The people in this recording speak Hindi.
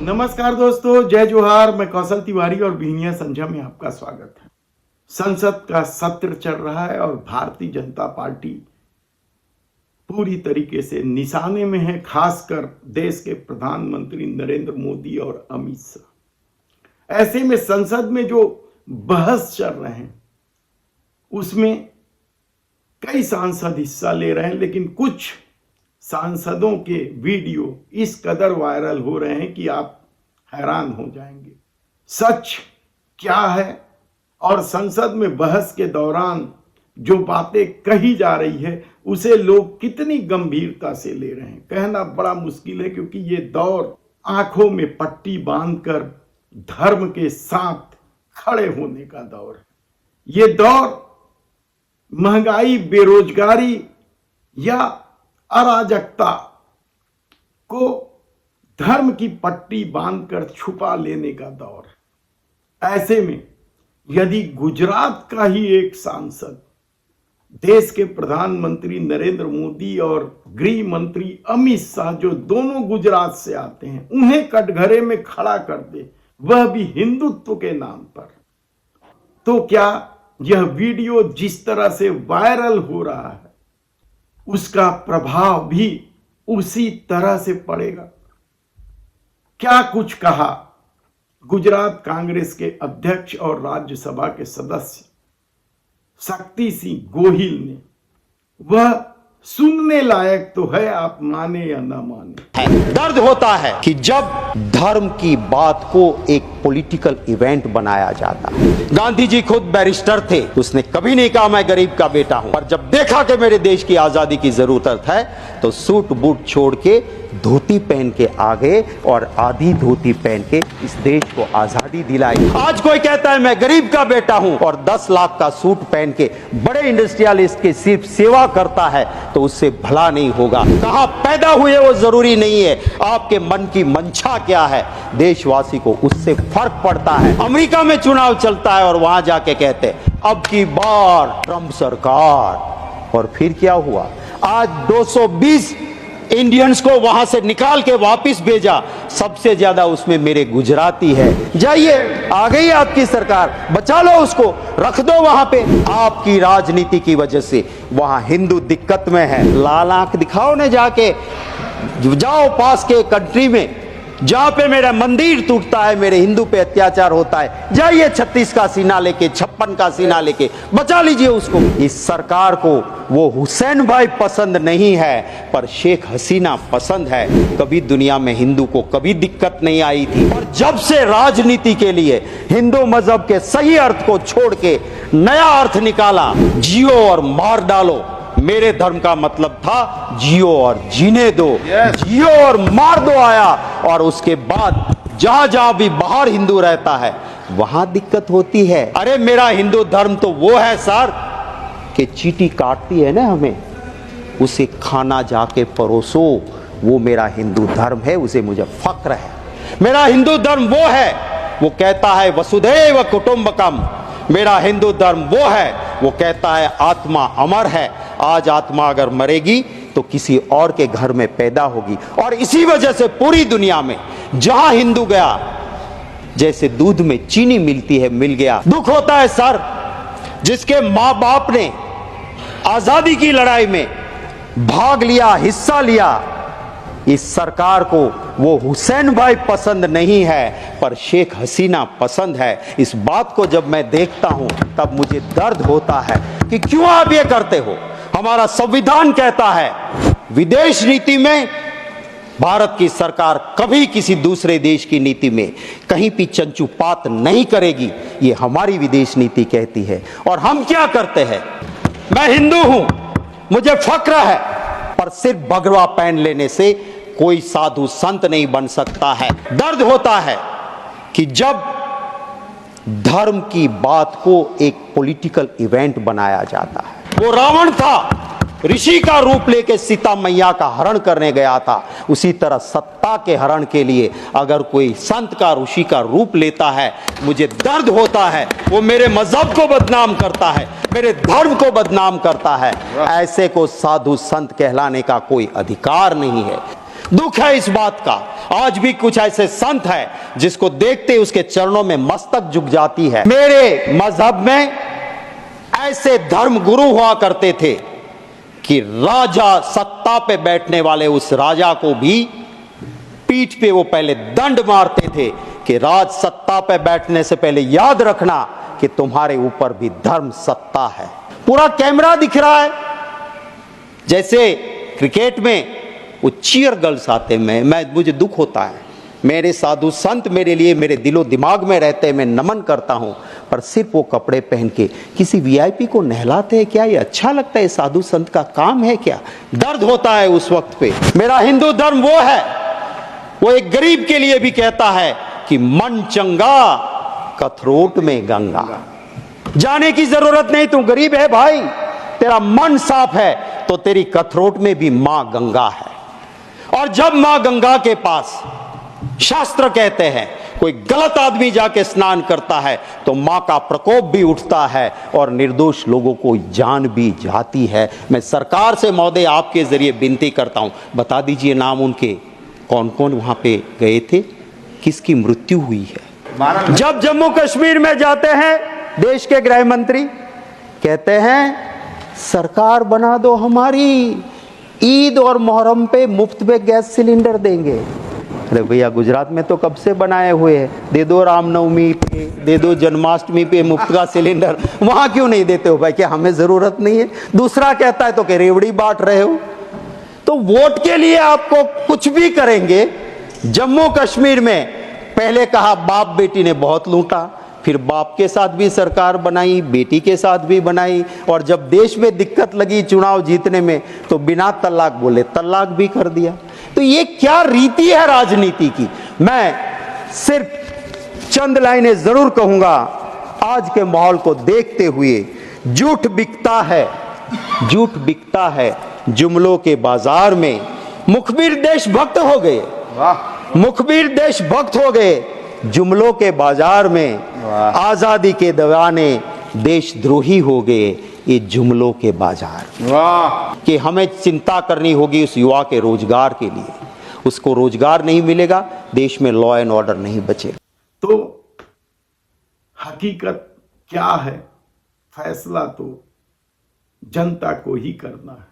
नमस्कार दोस्तों, जय जोहार। मैं कौशल तिवारी और बिहनिया संझा में आपका स्वागत है। संसद का सत्र चल रहा है और भारतीय जनता पार्टी पूरी तरीके से निशाने में है, खासकर देश के प्रधानमंत्री नरेंद्र मोदी और अमित शाह। ऐसे में संसद में जो बहस चल रहे हैं उसमें कई सांसद हिस्सा ले रहे हैं, लेकिन कुछ सांसदों के वीडियो इस कदर वायरल हो रहे हैं कि आप हैरान हो जाएंगे। सच क्या है और संसद में बहस के दौरान जो बातें कही जा रही है उसे लोग कितनी गंभीरता से ले रहे हैं, कहना बड़ा मुश्किल है, क्योंकि ये दौर आंखों में पट्टी बांधकर धर्म के साथ खड़े होने का दौर है। ये दौर महंगाई, बेरोजगारी या अराजकता को धर्म की पट्टी बांधकर छुपा लेने का दौर है। ऐसे में यदि गुजरात का ही एक सांसद देश के प्रधानमंत्री नरेंद्र मोदी और गृह मंत्री अमित शाह, जो दोनों गुजरात से आते हैं, उन्हें कटघरे में खड़ा कर दे, वह भी हिंदुत्व के नाम पर, तो क्या यह वीडियो जिस तरह से वायरल हो रहा है उसका प्रभाव भी उसी तरह से पड़ेगा? क्या कुछ कहा गुजरात कांग्रेस के अध्यक्ष और राज्यसभा के सदस्य शक्ति सिंह गोहिल ने, वह सुनने लायक तो है, आप माने या ना माने। दर्द होता है कि जब धर्म की बात को एक पॉलिटिकल इवेंट बनाया जाता है। गांधी जी खुद बैरिस्टर थे, उसने कभी नहीं कहा मैं गरीब का बेटा हूं, पर जब देखा कि मेरे देश की आजादी की जरूरत है तो सूट बूट छोड़ के धोती पहन के आ गए और आधी धोती पहन के इस देश को आजादी दिलाई। आज कोई कहता है मैं गरीब का बेटा हूं और 10 लाख का सूट पहन के बड़े इंडस्ट्रियलिस्ट के सिर्फ सेवा करता है तो उससे भला नहीं होगा। कहां पैदा हुए वो जरूरी नहीं है, आपके मन की मंशा क्या है, देशवासी को उससे फर्क पड़ता है। अमेरिका में चुनाव चलता है और वहां जाके कहते हैं अब की बार ट्रंप सरकार, और फिर क्या हुआ? आज 220 इंडियंस को वहां से निकाल के वापस भेजा, सबसे ज्यादा उसमें मेरे गुजराती है। जाइए, आ गई आपकी सरकार, बचा लो उसको, रख दो वहां पे। आपकी राजनीति की वजह से वहां हिंदू दिक्कत में है। लाल आंख दिखाओ ने जाके, जाओ पास के कंट्री में जहां पे मेरा मंदिर टूटता है, मेरे हिंदू पे अत्याचार होता है, जाइए 36 का सीना लेके, 56 का सीना लेके बचा लीजिए उसको। इस सरकार को वो हुसैन भाई पसंद नहीं है पर शेख हसीना पसंद है। कभी दुनिया में हिंदू को कभी दिक्कत नहीं आई थी, और जब से राजनीति के लिए हिंदू मजहब के सही अर्थ को छोड़ के नया अर्थ निकाला, जियो और मार डालो, मेरे धर्म का मतलब था जियो और जीने दो, जियो और मार दो आया, और उसके बाद जहां जहां भी बाहर हिंदू रहता है वहां दिक्कत होती है। अरे मेरा हिंदू धर्म तो वो है सर कि चींटी काटती है ना हमें, उसे खाना जाके परोसो, वो मेरा हिंदू धर्म है, उसे मुझे फक्र है। मेरा हिंदू धर्म वो है, वो कहता है वसुधैव कुटुंबकम। मेरा हिंदू धर्म वो है, वो कहता है आत्मा अमर है, आज आत्मा अगर मरेगी तो किसी और के घर में पैदा होगी। और इसी वजह से पूरी दुनिया में जहां हिंदू गया, जैसे दूध में चीनी मिलती है, मिल गया। दुख होता है सर, जिसके मां बाप ने आजादी की लड़ाई में भाग लिया, हिस्सा लिया, इस सरकार को वो हुसैन भाई पसंद नहीं है पर शेख हसीना पसंद है। इस बात को जब मैं देखता हूं तब मुझे दर्द होता है कि क्यों आप ये करते हो। हमारा संविधान कहता है विदेश नीति में भारत की सरकार कभी किसी दूसरे देश की नीति में कहीं भी चंचुपात नहीं करेगी, ये हमारी विदेश नीति कहती है। और हम क्या करते हैं? मैं हिंदू हूं, मुझे फक्र है, पर सिर्फ भगवा पहन लेने से कोई साधु संत नहीं बन सकता है। दर्द होता है कि जब धर्म की बात को एक पॉलिटिकल इवेंट बनाया जाता है। वो रावण था, ऋषि का रूप लेके सीता मैया का हरण करने गया था, उसी तरह सत्ता के हरण के लिए अगर कोई संत का, ऋषि का रूप लेता है, मुझे दर्द होता है। वो मेरे मजहब को बदनाम करता है, मेरे धर्म को बदनाम करता है। ऐसे को साधु संत कहलाने का कोई अधिकार नहीं है। दुख है इस बात का, आज भी कुछ ऐसे संत हैं जिसको देखते ही उसके चरणों में मस्तक झुक जाती है। मेरे मजहब में ऐसे धर्म गुरु हुआ करते थे कि राजा, सत्ता पे बैठने वाले उस राजा को भी पीठ पे वो पहले दंड मारते थे कि राज सत्ता पे बैठने से पहले याद रखना कि तुम्हारे ऊपर भी धर्म सत्ता है। पूरा कैमरा दिख रहा है, जैसे क्रिकेट में वो चीयर गर्ल्स आते हैं, मुझे दुख होता है। मेरे साधु संत मेरे लिए मेरे दिलो दिमाग में रहते हैं, मैं नमन करता हूं, पर सिर्फ वो कपड़े पहन के किसी वीआईपी को नहलाते हैं क्या? ये अच्छा लगता है? साधु संत का काम है क्या? दर्द होता है उस वक्त पे। मेरा हिंदू धर्म वो है, वो एक गरीब के लिए भी कहता है कि मन चंगा कथरोट में गंगा। जाने की जरूरत नहीं, तू गरीब है भाई, तेरा मन साफ है तो तेरी कथरोट में भी मां गंगा है। और जब मां गंगा के पास, शास्त्र कहते हैं, कोई गलत आदमी जाके स्नान करता है तो मां का प्रकोप भी उठता है और निर्दोष लोगों को जान भी जाती है। मैं सरकार से महोदय आपके जरिए विनती करता हूं, बता दीजिए नाम उनके, कौन कौन वहां पे गए थे, किसकी मृत्यु हुई है। जब जम्मू कश्मीर में जाते हैं देश के गृह मंत्री कहते हैं सरकार बना दो हमारी, ईद और मुहर्रम पे मुफ्त में गैस सिलेंडर देंगे। अरे भैया गुजरात में तो कब से बनाए हुए हैं, दे दो रामनवमी पे, दे दो जन्माष्टमी पे मुफ्त का सिलेंडर, वहां क्यों नहीं देते हो भाई? क्या हमें जरूरत नहीं है? दूसरा कहता है तो कि रेवड़ी बांट रहे हो। तो वोट के लिए आपको कुछ भी करेंगे। जम्मू कश्मीर में पहले कहा बाप बेटी ने बहुत लूटा, फिर बाप के साथ भी सरकार बनाई, बेटी के साथ भी बनाई, और जब देश में दिक्कत लगी चुनाव जीतने में तो बिना तलाक बोले तलाक भी कर दिया। तो ये क्या रीति है राजनीति की? मैं सिर्फ चंद लाइनें जरूर कहूंगा। आज के माहौल को देखते हुए झूठ बिकता है, झूठ बिकता है जुमलों के बाजार में। मुखबिर देशभक्त हो गए, मुखबिर देशभक्त हो गए जुमलों के बाजार में। आजादी के दीवाने देशद्रोही हो गए ये जुमलों के बाजार। कि हमें चिंता करनी होगी उस युवा के रोजगार के लिए, उसको रोजगार नहीं मिलेगा, देश में लॉ एंड ऑर्डर नहीं बचेगा। तो हकीकत क्या है, फैसला तो जनता को ही करना है।